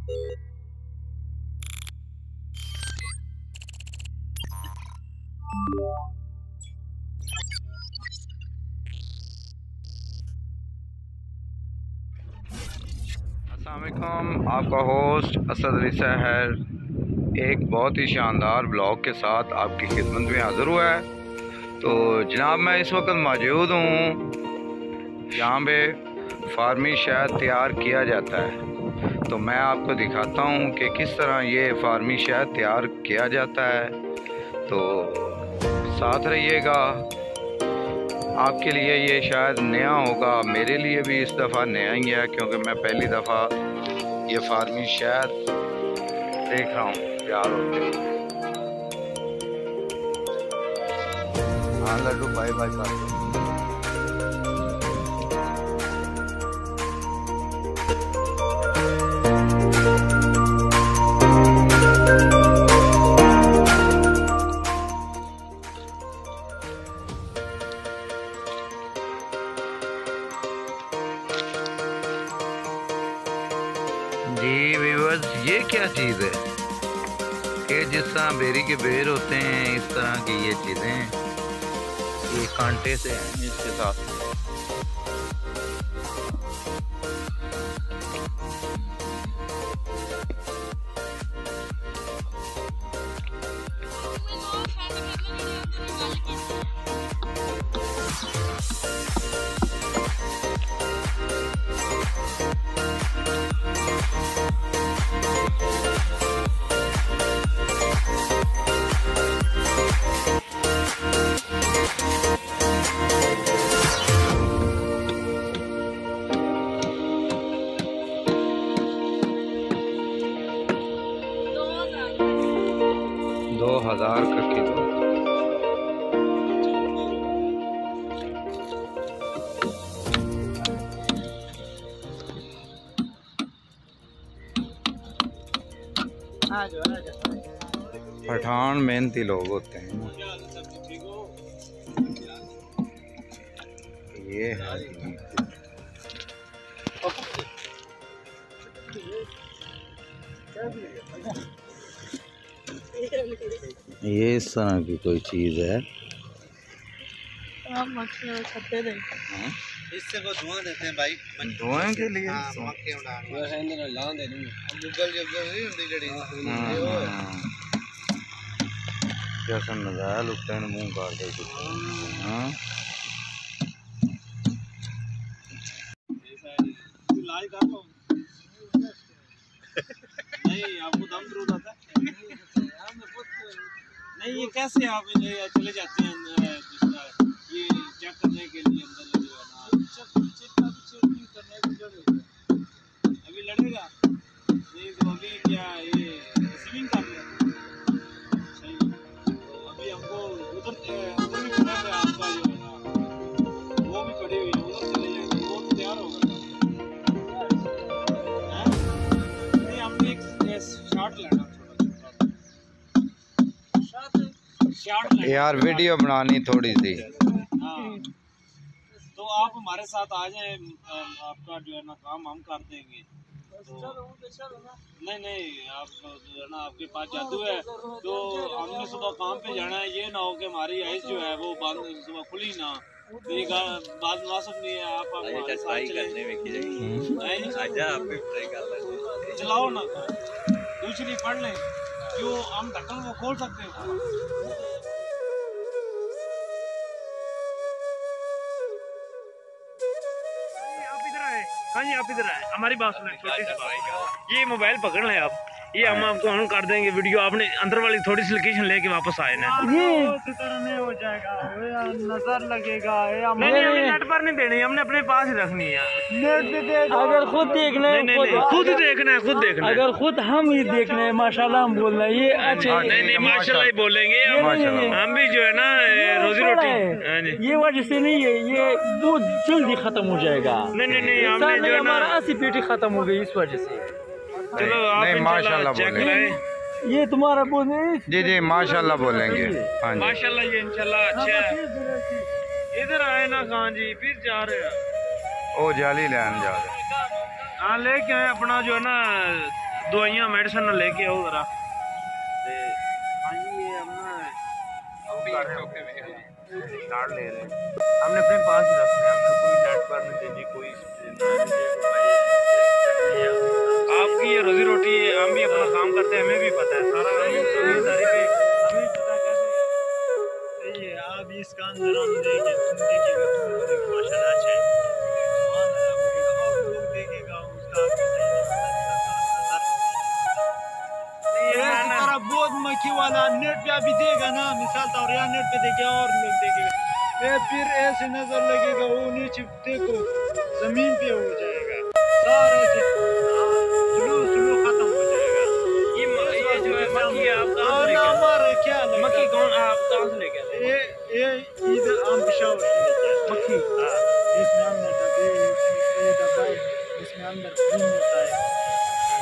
अस्सलामुअलैकुम, आपका होस्ट असद अली सहर एक बहुत ही शानदार ब्लॉग के साथ आपकी खिदमत में हाज़िर हुआ है। तो जनाब, मैं इस वक्त मौजूद हूँ यहाँ पे फार्मी शहद तैयार किया जाता है। तो मैं आपको दिखाता हूँ कि किस तरह ये फार्मी शहद तैयार किया जाता है। तो साथ रहिएगा। आपके लिए ये शायद नया होगा, मेरे लिए भी इस दफ़ा नया ही है, क्योंकि मैं पहली दफ़ा ये फार्मी शहद देख रहा हूँ तैयार होते हुए। हाँ लड्डू, बाय बाय कर दो। जी व्यूअर्स, ये क्या चीज़ है कि जिस तरह बेरी के बेर होते हैं इस तरह की ये चीज़ें हैं, ये कांटे से हैं इसके साथ। $2000 का किलो। पठान मेहनती लोग होते हैं। ये है ये इस तरह की कोई चीज़ है। आप मक्खियाँ छत्ते दें, इससे वो धुआं देते हैं भाई, धुएं के लिए। जैसा नजारा लुकता है मुँह काट दे। हाँ नहीं, आपको दम जरूर आता है। नहीं, ये कैसे आप चले जाते हैं ये चेक करने के लिए अंदर जो है ना, चेक करने की जरूरत है। अभी लड़ेगा नहीं तो अभी क्या ये स्विमिंग कर रहे हैं। सही, अभी हमको उधर भी खड़ा है आपका जो है ना, वो भी पड़े हुए हैं, उधर चले जाएंगे, वो तो तैयार होगा। नहीं, हमने एक शॉट लेना, यार वीडियो बनानी थोड़ी सी। हाँ, तो आप हमारे साथ आ जाएं, आपका जो है ना काम हम कर देंगे। तो नहीं, आप जो है ना आपके पास जादू है, तो हमने सुबह काम पे जाना है। ये ना हो कि हमारी आइस जो है वो बंद सुबह खुली ना, तो ये बात मुनासिब नहीं है। आप हमारे साथ चलाओ ना, दूसरी पढ़ लें, जो हम ढक्कन वो खोल सकते हैं। हाँ जी, आप इधर आए, हमारी बात सुने, छोटी सी बात। ये मोबाइल पकड़ लें आप, ये हम आपको ऑन कर देंगे वीडियो। आपने अंदर वाली थोड़ी सी लोकेशन लेके वापस आए ना, ये नहीं हो जाएगा, नजर लगेगा। नहीं, हमें नेट पर नहीं देनी, हमने अपने पास ही रखनी है। नेट पे दे, अगर खुद देखना है, खुद देखना है, खुद देखना है। अगर खुद हम ही देखना है, माशाल्लाह हम बोलना है, ये अच्छा। नहीं, माशाल्लाह ही बोलेंगे हम भी, जो है ना रोजी रोटी ये वजह से नहीं है, ये बहुत जल्दी खत्म हो जाएगा। नहीं, हमने जो है ना 80 पेटी खत्म हो गई इस वजह से। चलो आप नहीं माशाल्लाह बोलेंगे, ये तुम्हारा बोले। जी माशाल्लाह बोलेंगे। हाँ जी माशाल्लाह, ये इंशाल्लाह अच्छा है। इधर आए ना खान जी, फिर जा रहे हैं, ओ जाली लेने जा रहे। हाँ लेके आए अपना जो है ना दवाइयाँ मेडिसिन लेके आओ जरा। हाँ जी ये हम ना कार्ड ले रहे हैं, हमने अपने पास ही रखना है, हमने कोई नेट पर नहीं देनी, कोई आपकी ये रोजी रोटी है, हम भी अपना काम करते हैं, हमें भी पता है सारा, हमें पता कैसे सही है। आप इस काम जरा देखिए, तुम देखिएगा माशाल्लाह अच्छा है, और लोग देखेगा उसका बहुत मक्खी वाला नेट पे अभी देगा ना, मिसाल तौर यहाँ नेट पे देखे और लोग देखेगा, फिर ऐसे नजर लगेगा वो नीचे देखो जमीन पे हो जाएगा, सारा स्लो खत्म हो जाएगा। ये जो है मक्खी आप हमारा क्या मक्खी कौन आप कहाँ से लेके आते हैं? ये इधर आम पेशावर से लेके आते मक्खी। हाँ इसमें अंदर डब्बे इसमें अंदर खून होता है,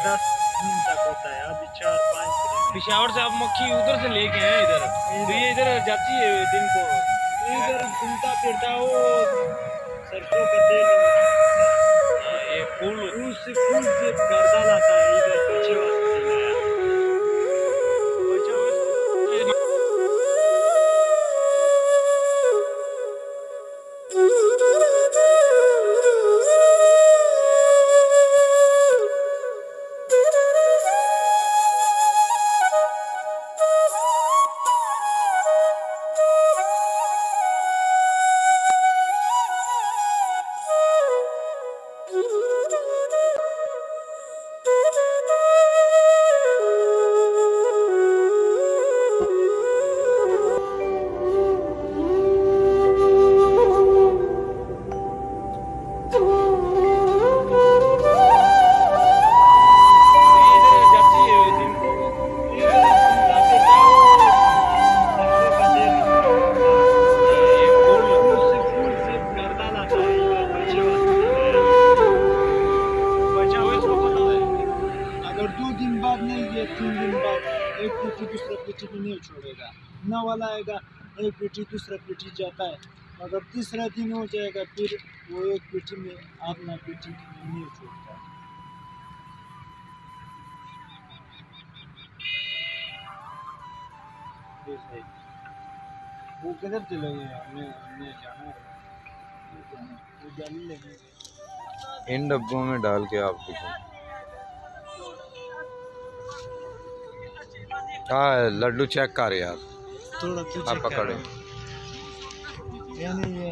10 दिन तक होता है, अभी 4-5 पेशावर से आप मक्खी उधर से लेके हैं इधर, तो ये इधर जाती है दिन को, इधर घूमता फिरता वो सरसों का तेल, ये फूल उससे फूल से गर्दा लाता है इधर पीछे वाले। एक पेटी दूसरा पेटी भी नहीं छोड़ेगा, न वाला आएगा एक पेटी दूसरा पेटी जाता है, अगर तीसरा दिन हो जाएगा फिर वो एक पेटी में अपना पेटी नहीं छोड़ता। वो किधर चले गए? हमें जाना है, इन डब्बों में डाल के आप दिखाएं। हाँ लड्डू चेक कर यार, थोड़ा आप पकड़े यानी ये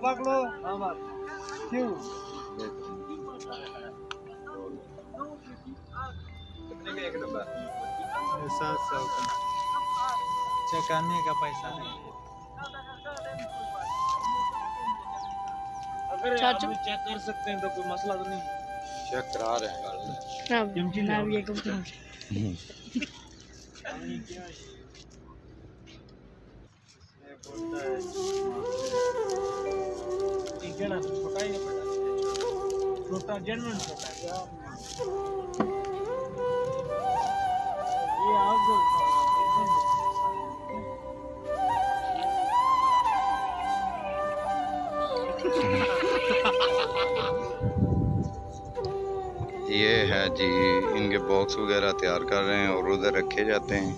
पकड़ो क्यों एक डब्बा 700 का चकाने का पैसा नहीं है। अगर आप चेक कर सकते हैं तो कोई मसला तो नहीं, चेक करा रहे हैं। छोटा ही छोटा जेन्युइन छोटा ये आप ये है जी, इनके बॉक्स वगैरह तैयार कर रहे हैं और उधर रखे जाते हैं।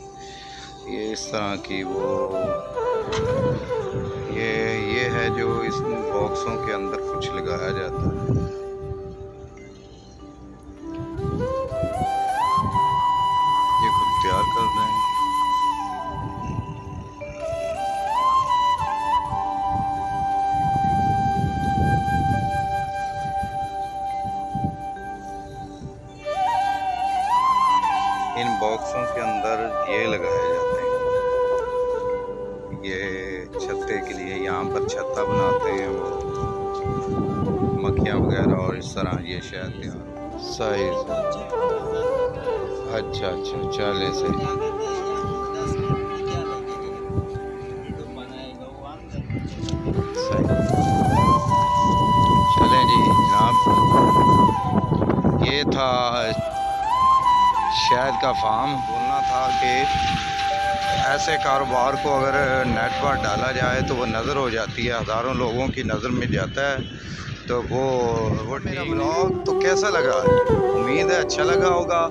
ये इस तरह की वो ये है जो इस बॉक्सों के अंदर कुछ लगाया जाता है। ये कुछ तैयार कर रहे हैं। इन बॉक्सों के अंदर ये लगाए जाते हैं, ये छत्ते के लिए यहाँ पर छत्ता बनाते हैं वो मक्खियाँ वगैरह, और इस तरह ये शायद तैयार सही। अच्छा चले सही। चले जी जनाब, ये था शहद का फार्म। बोलना था कि ऐसे कारोबार को अगर नेट पर डाला जाए तो वो नज़र हो जाती है, हज़ारों लोगों की नज़र में जाता है। तो वो मेरा ब्लॉग तो कैसा लगा, उम्मीद है अच्छा लगा होगा।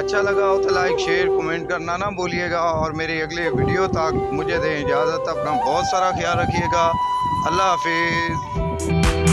अच्छा लगा हो तो लाइक शेयर कमेंट करना ना भूलिएगा। और मेरी अगले वीडियो तक मुझे दें इजाज़त। अपना बहुत सारा ख्याल रखिएगा। अल्लाह हाफिज़।